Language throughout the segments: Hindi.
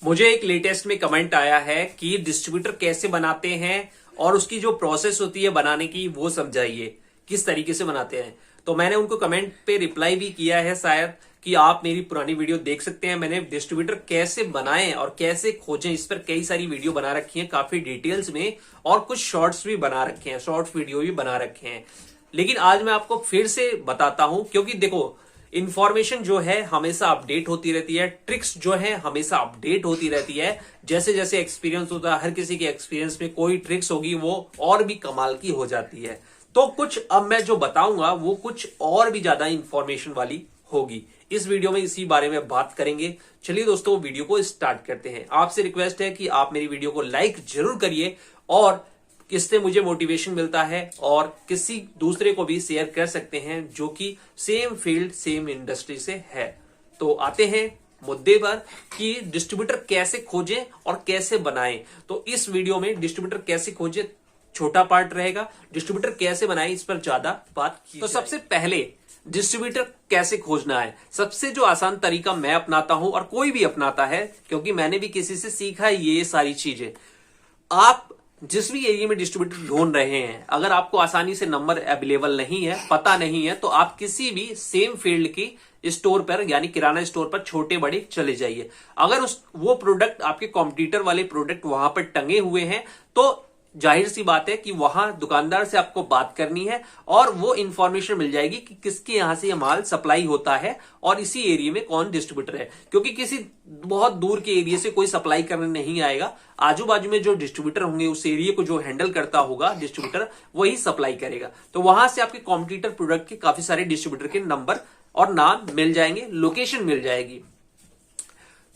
मुझे एक लेटेस्ट में कमेंट आया है कि डिस्ट्रीब्यूटर कैसे बनाते हैं और उसकी जो प्रोसेस होती है बनाने की वो समझाइए, किस तरीके से बनाते हैं। तो मैंने उनको कमेंट पे रिप्लाई भी किया है शायद कि आप मेरी पुरानी वीडियो देख सकते हैं। मैंने डिस्ट्रीब्यूटर कैसे बनाएं और कैसे खोजें इस पर कई सारी वीडियो बना रखी है काफी डिटेल्स में, और कुछ शॉर्ट्स भी बना रखे हैं, शॉर्ट वीडियो भी बना रखे हैं। लेकिन आज मैं आपको फिर से बताता हूं क्योंकि देखो, इंफॉर्मेशन जो है हमेशा अपडेट होती रहती है, ट्रिक्स जो है हमेशा अपडेट होती रहती है। जैसे जैसे एक्सपीरियंस होता है, हर किसी के एक्सपीरियंस में कोई ट्रिक्स होगी वो और भी कमाल की हो जाती है। तो कुछ अब मैं जो बताऊंगा वो कुछ और भी ज्यादा इंफॉर्मेशन वाली होगी। इस वीडियो में इसी बारे में बात करेंगे। चलिए दोस्तों, वीडियो को स्टार्ट करते हैं। आपसे रिक्वेस्ट है कि आप मेरी वीडियो को लाइक जरूर करिए और किससे मुझे मोटिवेशन मिलता है और किसी दूसरे को भी शेयर कर सकते हैं जो कि सेम फील्ड सेम इंडस्ट्री से है। तो आते हैं मुद्दे पर कि डिस्ट्रीब्यूटर कैसे खोजें और कैसे बनाएं। तो इस वीडियो में डिस्ट्रीब्यूटर कैसे खोजें छोटा पार्ट रहेगा, डिस्ट्रीब्यूटर कैसे बनाएं इस पर ज्यादा बात की। तो सबसे पहले डिस्ट्रीब्यूटर कैसे खोजना है, सबसे जो आसान तरीका मैं अपनाता हूं और कोई भी अपनाता है क्योंकि मैंने भी किसी से सीखा है ये सारी चीजें। आप जिस भी एरिया में डिस्ट्रीब्यूटर ढूंढ रहे हैं, अगर आपको आसानी से नंबर अवेलेबल नहीं है, पता नहीं है, तो आप किसी भी सेम फील्ड की स्टोर पर यानी किराना स्टोर पर छोटे बड़े चले जाइए। अगर वो प्रोडक्ट आपके कॉम्पिटिटर वाले प्रोडक्ट वहां पर टंगे हुए हैं तो जाहिर सी बात है कि वहां दुकानदार से आपको बात करनी है और वो इंफॉर्मेशन मिल जाएगी कि किसके यहां से ये माल सप्लाई होता है और इसी एरिया में कौन डिस्ट्रीब्यूटर है। क्योंकि किसी बहुत दूर के एरिया से कोई सप्लाई करने नहीं आएगा, आजू बाजू में जो डिस्ट्रीब्यूटर होंगे उस एरिया को जो हैंडल करता होगा डिस्ट्रीब्यूटर, वही सप्लाई करेगा। तो वहां से आपके कॉम्पिटिटर प्रोडक्ट के काफी सारे डिस्ट्रीब्यूटर के नंबर और नाम मिल जाएंगे, लोकेशन मिल जाएगी।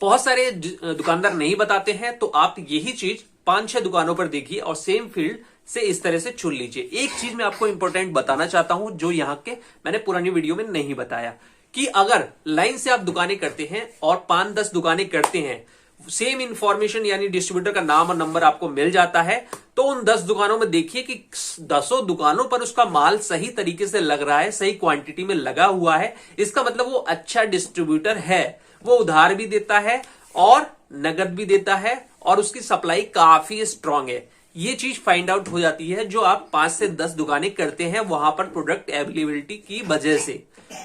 बहुत सारे दुकानदार नहीं बताते हैं, तो आप यही चीज 5-6 दुकानों पर देखिए और सेम फील्ड से इस तरह से चुन लीजिए। एक चीज मैं आपको इंपॉर्टेंट बताना चाहता हूं जो यहां के मैंने पुरानी वीडियो में नहीं बताया, कि अगर लाइन से आप दुकानें करते हैं और 5-10 दुकानें करते हैं, सेम इंफॉर्मेशन यानी डिस्ट्रीब्यूटर का नाम और नंबर आपको मिल जाता है, तो उन 10 दुकानों में देखिए कि 10 दुकानों पर उसका माल सही तरीके से लग रहा है, सही क्वांटिटी में लगा हुआ है। इसका मतलब वो अच्छा डिस्ट्रीब्यूटर है, वो उधार भी देता है और नगद भी देता है और उसकी सप्लाई काफी स्ट्रांग है। ये चीज फाइंड आउट हो जाती है जो आप 5 से 10 दुकानें करते हैं वहां पर प्रोडक्ट अवेलेबिलिटी की वजह से,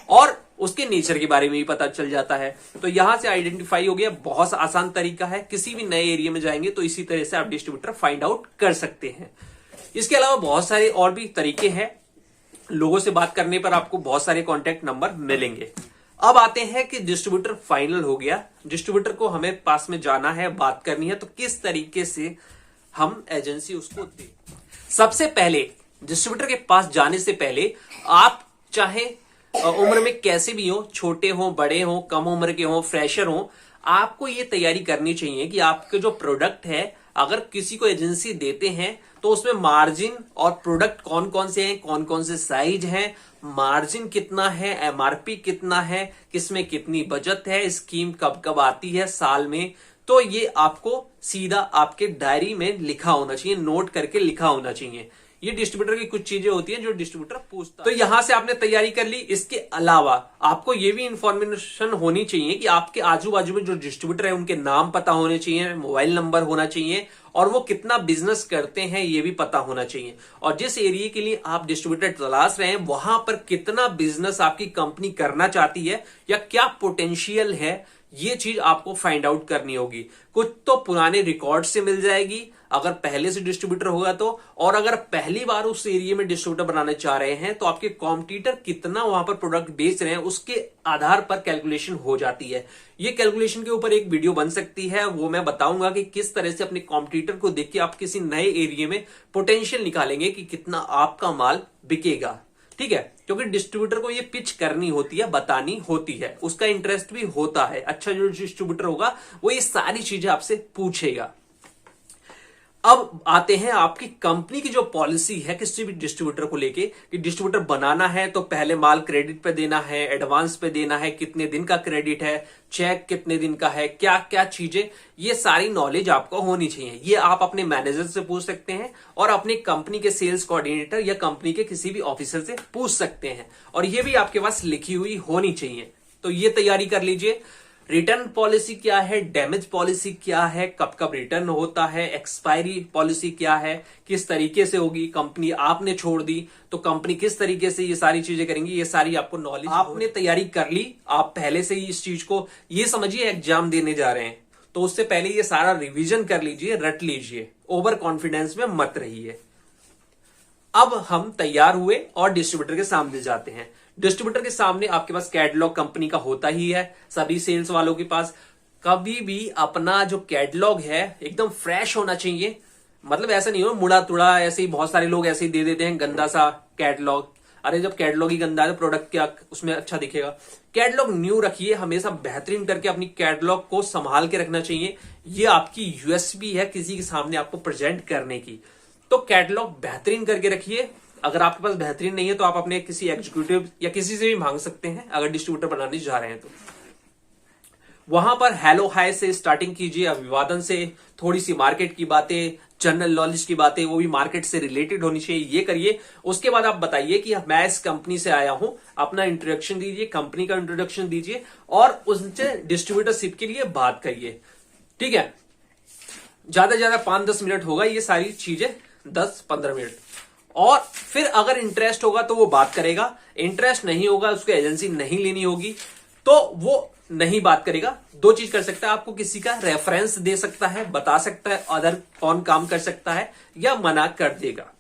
और उसके नेचर के बारे में भी पता चल जाता है। तो यहां से आइडेंटिफाई हो गया, बहुत आसान तरीका है। किसी भी नए एरिया में जाएंगे तो इसी तरह से आप डिस्ट्रीब्यूटर फाइंड आउट कर सकते हैं। इसके अलावा बहुत सारे और भी तरीके हैं। लोगों से बात करने पर आपको बहुत सारे कॉन्टेक्ट नंबर मिलेंगे। अब आते हैं कि डिस्ट्रीब्यूटर फाइनल हो गया, डिस्ट्रीब्यूटर को हमें पास में जाना है, बात करनी है, तो किस तरीके से हम एजेंसी उसको दें। सबसे पहले डिस्ट्रीब्यूटर के पास जाने से पहले आप चाहे उम्र में कैसे भी हो, छोटे हो, बड़े हो, कम उम्र के हो, फ्रेशर हो, आपको ये तैयारी करनी चाहिए कि आपके जो प्रोडक्ट है अगर किसी को एजेंसी देते हैं तो उसमें मार्जिन और प्रोडक्ट कौन कौन से हैं, कौन कौन से साइज हैं, मार्जिन कितना है, एमआरपी कितना है, किसमें कितनी बचत है, स्कीम कब कब आती है साल में, तो ये आपको सीधा आपके डायरी में लिखा होना चाहिए, नोट करके लिखा होना चाहिए। ये डिस्ट्रीब्यूटर की कुछ चीजें होती हैं जो डिस्ट्रीब्यूटर पूछता है। तो यहां से आपने तैयारी कर ली। इसके अलावा आपको ये भी इंफॉर्मेशन होनी चाहिए कि आपके आजू बाजू में जो डिस्ट्रीब्यूटर है उनके नाम पता होने चाहिए, मोबाइल नंबर होना चाहिए और वो कितना बिजनेस करते हैं ये भी पता होना चाहिए। और जिस एरिया के लिए आप डिस्ट्रीब्यूटर तलाश रहे हैं वहां पर कितना बिजनेस आपकी कंपनी करना चाहती है या क्या पोटेंशियल है, ये चीज आपको फाइंड आउट करनी होगी। कुछ तो पुराने रिकॉर्ड से मिल जाएगी अगर पहले से डिस्ट्रीब्यूटर होगा तो, और अगर पहली बार उस एरिया में डिस्ट्रीब्यूटर बनाने चाह रहे हैं तो आपके कॉम्पिटिटर कितना वहां पर प्रोडक्ट बेच रहे हैं उसके आधार पर कैलकुलेशन हो जाती है। ये कैलकुलेशन के ऊपर एक वीडियो बन सकती है, वो मैं बताऊंगा कि किस तरह से अपने कॉम्पिटिटर को देख के आप किसी नए एरिया में पोटेंशियल निकालेंगे कि कितना आपका माल बिकेगा। ठीक है, क्योंकि डिस्ट्रीब्यूटर को ये पिच करनी होती है, बतानी होती है, उसका इंटरेस्ट भी होता है। अच्छा जो डिस्ट्रीब्यूटर होगा वो ये सारी चीजें आपसे पूछेगा। अब आते हैं आपकी कंपनी की जो पॉलिसी है किसी भी डिस्ट्रीब्यूटर को लेके, कि डिस्ट्रीब्यूटर बनाना है तो पहले माल क्रेडिट पे देना है, एडवांस पे देना है, कितने दिन का क्रेडिट है, चेक कितने दिन का है, क्या क्या चीजें, ये सारी नॉलेज आपको होनी चाहिए। ये आप अपने मैनेजर से पूछ सकते हैं और अपनी कंपनी के सेल्स कोऑर्डिनेटर या कंपनी के किसी भी ऑफिसर से पूछ सकते हैं, और ये भी आपके पास लिखी हुई होनी चाहिए। तो ये तैयारी कर लीजिए। रिटर्न पॉलिसी क्या है, डैमेज पॉलिसी क्या है, कब कब रिटर्न होता है, एक्सपायरी पॉलिसी क्या है, किस तरीके से होगी, कंपनी आपने छोड़ दी तो कंपनी किस तरीके से ये सारी चीजें करेंगी, ये सारी आपको नॉलेज आपने तैयारी कर ली, आप पहले से ही इस चीज को ये समझिए एग्जाम देने जा रहे हैं तो उससे पहले ये सारा रिवीजन कर लीजिए, रट लीजिए, ओवर कॉन्फिडेंस में मत रहिए। अब हम तैयार हुए और डिस्ट्रीब्यूटर के सामने जाते हैं। डिस्ट्रीब्यूटर के सामने आपके पास कैटलॉग कंपनी का होता ही है, सभी सेल्स वालों के पास। कभी भी अपना जो कैटलॉग है एकदम फ्रेश होना चाहिए, मतलब ऐसा नहीं हो मुड़ा तुड़ा ऐसे ही, बहुत सारे लोग ऐसे ही दे देते हैं गंदा सा कैटलॉग। अरे जब कैटलॉग ही गंदा है तो प्रोडक्ट क्या उसमें अच्छा दिखेगा। कैटलॉग न्यू रखिए, हमेशा बेहतरीन करके अपनी कैटलॉग को संभाल के रखना चाहिए। ये आपकी यूएसपी है किसी के सामने आपको प्रेजेंट करने की। तो कैटलॉग बेहतरीन करके रखिए। अगर आपके पास बेहतरीन नहीं है तो आप अपने किसी एग्जीक्यूटिव या किसी से भी मांग सकते हैं, अगर डिस्ट्रीब्यूटर बनाने जा रहे हैं तो। वहां पर हेलो हाय से स्टार्टिंग कीजिए, अभिवादन से, थोड़ी सी मार्केट की बातें, जनरल नॉलेज की बातें, वो भी मार्केट से रिलेटेड होनी चाहिए, ये करिए। उसके बाद आप बताइए कि मैं इस कंपनी से आया हूं, अपना इंट्रोडक्शन दीजिए, कंपनी का इंट्रोडक्शन दीजिए और उनसे डिस्ट्रीब्यूटरशिप के लिए बात करिए। ठीक है, ज्यादा से ज्यादा 5-10 मिनट होगा, ये सारी चीजें 10-15 मिनट। और फिर अगर इंटरेस्ट होगा तो वो बात करेगा, इंटरेस्ट नहीं होगा, उसको एजेंसी नहीं लेनी होगी तो वो नहीं बात करेगा। दो चीज कर सकता है, आपको किसी का रेफरेंस दे सकता है, बता सकता है अदर कौन काम कर सकता है, या मना कर देगा।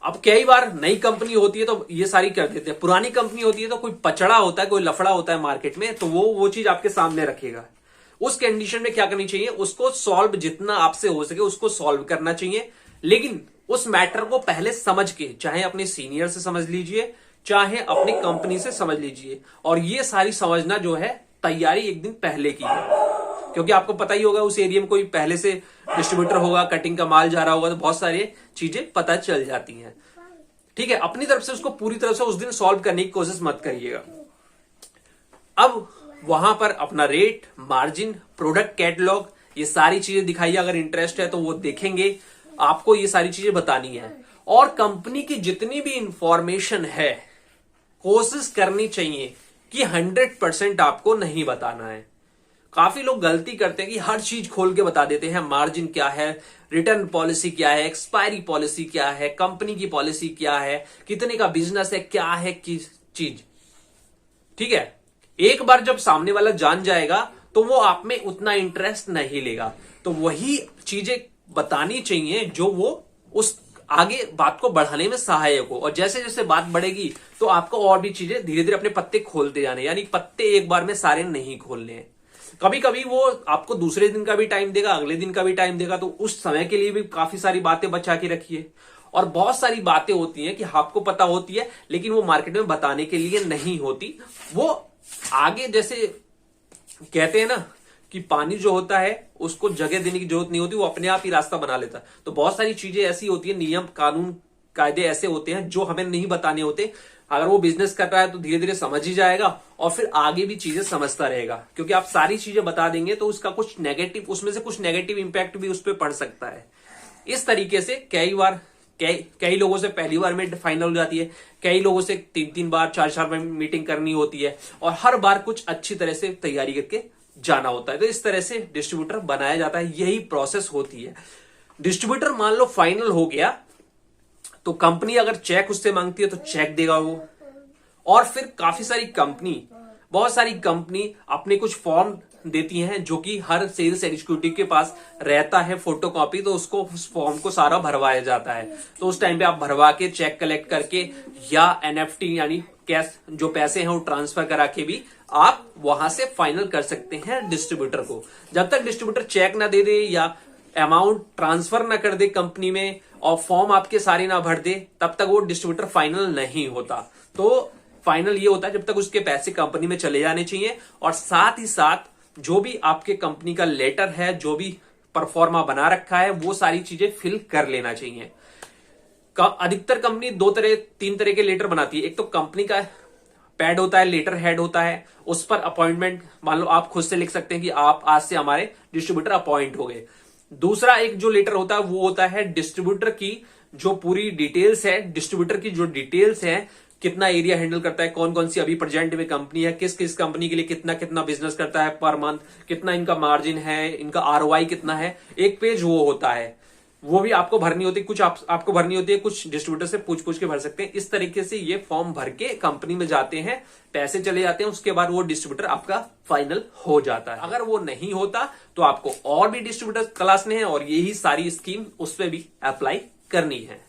अब कई बार नई कंपनी होती है तो ये सारी कर देते हैं, पुरानी कंपनी होती है तो कोई पचड़ा होता है, कोई लफड़ा होता है मार्केट में, तो वो चीज आपके सामने रखेगा। उस कंडीशन में क्या करनी चाहिए, उसको सॉल्व जितना आपसे हो सके उसको सॉल्व करना चाहिए, लेकिन उस मैटर को पहले समझ के, चाहे अपने सीनियर से समझ लीजिए, चाहे अपनी कंपनी से समझ लीजिए। और ये सारी समझना जो है तैयारी एक दिन पहले की है, क्योंकि आपको पता ही होगा उस एरिया में कोई पहले से डिस्ट्रीब्यूटर होगा, कटिंग का माल जा रहा होगा, तो बहुत सारी चीजें पता चल जाती हैं। ठीक है, अपनी तरफ से उसको पूरी तरफ से उस दिन सॉल्व करने की कोशिश मत करिएगा। अब वहां पर अपना रेट, मार्जिन, प्रोडक्ट कैटलॉग, ये सारी चीजें दिखाइए। अगर इंटरेस्ट है तो वो देखेंगे, आपको ये सारी चीजें बतानी है। और कंपनी की जितनी भी इंफॉर्मेशन है कोशिश करनी चाहिए कि 100% आपको नहीं बताना है। काफी लोग गलती करते हैं कि हर चीज खोल के बता देते हैं, मार्जिन क्या है, रिटर्न पॉलिसी क्या है, एक्सपायरी पॉलिसी क्या है, कंपनी की पॉलिसी क्या है, कितने का बिजनेस है, क्या है किस चीज। ठीक है, एक बार जब सामने वाला जान जाएगा तो वो आप में उतना इंटरेस्ट नहीं लेगा। तो वही चीजें बतानी चाहिए जो वो उस आगे बात को बढ़ाने में सहायक हो। और जैसे जैसे बात बढ़ेगी तो आपको और भी चीजें धीरे धीरे अपने पत्ते खोलते जाने, यानी पत्ते एक बार में सारे नहीं खोलने हैं। कभी कभी वो आपको दूसरे दिन का भी टाइम देगा, अगले दिन का भी टाइम देगा, तो उस समय के लिए भी काफी सारी बातें बचा के रखिए। और बहुत सारी बातें होती हैं कि आपको पता होती है लेकिन वो मार्केट में बताने के लिए नहीं होती। वो आगे जैसे कहते हैं ना कि पानी जो होता है उसको जगह देने की जरूरत नहीं होती, वो अपने आप ही रास्ता बना लेता है। तो बहुत सारी चीजें ऐसी होती है, नियम कानून कायदे ऐसे होते हैं जो हमें नहीं बताने होते। अगर वो बिजनेस कर रहा है तो धीरे धीरे समझ ही जाएगा और फिर आगे भी चीजें समझता रहेगा, क्योंकि आप सारी चीजें बता देंगे तो उसका कुछ नेगेटिव, उसमें से कुछ नेगेटिव इंपैक्ट भी उस पर पड़ सकता है। इस तरीके से कई लोगों से पहली बार में फाइनल हो जाती है, कई लोगों से 3-3 बार 4-4 बार मीटिंग करनी होती है, और हर बार कुछ अच्छी तरह से तैयारी करके जाना होता है। तो इस तरह से डिस्ट्रीब्यूटर बनाया जाता है, यही प्रोसेस होती है। डिस्ट्रीब्यूटर मान लो फाइनल हो गया तो कंपनी अगर चेक उससे मांगती है तो चेक देगा वो। और फिर बहुत सारी कंपनी अपने कुछ फॉर्म देती हैं जो कि हर सेल्स एग्जीक्यूटिव के पास रहता है फोटोकॉपी, तो उसको उस फॉर्म को सारा भरवाया जाता है। तो उस टाइम पे आप भरवा के चेक कलेक्ट करके या एनएफटी यानी कैश जो पैसे हैं वो ट्रांसफर करा के भी आप वहां से फाइनल कर सकते हैं डिस्ट्रीब्यूटर को। जब तक डिस्ट्रीब्यूटर चेक ना दे दे या अमाउंट ट्रांसफर ना कर दे कंपनी में और फॉर्म आपके सारे ना भर दे, तब तक वो डिस्ट्रीब्यूटर फाइनल नहीं होता। तो फाइनल ये होता है जब तक उसके पैसे कंपनी में चले जाने चाहिए, और साथ ही साथ जो भी आपके कंपनी का लेटर है, जो भी परफॉर्मा बना रखा है, वो सारी चीजें फिल कर लेना चाहिए। अधिकतर कंपनी 3 तरह के लेटर बनाती है। एक तो कंपनी का पैड होता है, लेटर हेड होता है, उस पर अपॉइंटमेंट मान लो आप खुद से लिख सकते हैं कि आप आज से हमारे डिस्ट्रीब्यूटर अपॉइंट हो गए। दूसरा एक जो लेटर होता है वो होता है डिस्ट्रीब्यूटर की जो पूरी डिटेल्स है, डिस्ट्रीब्यूटर की जो डिटेल्स है कितना एरिया हैंडल करता है, कौन कौन सी अभी प्रेजेंट में कंपनी है, किस किस कंपनी के लिए कितना कितना बिजनेस करता है पर मंथ, कितना इनका मार्जिन है, इनका आरओआई कितना है, एक पेज वो होता है। वो भी आपको भरनी होती है, कुछ आपको भरनी होती है, कुछ डिस्ट्रीब्यूटर से पूछ पूछ के भर सकते हैं। इस तरीके से ये फॉर्म भर के कंपनी में जाते हैं, पैसे चले जाते हैं, उसके बाद वो डिस्ट्रीब्यूटर आपका फाइनल हो जाता है। अगर वो नहीं होता तो आपको और भी डिस्ट्रीब्यूटर तलाशने हैं और यही सारी स्कीम उस पर भी अप्लाई करनी है।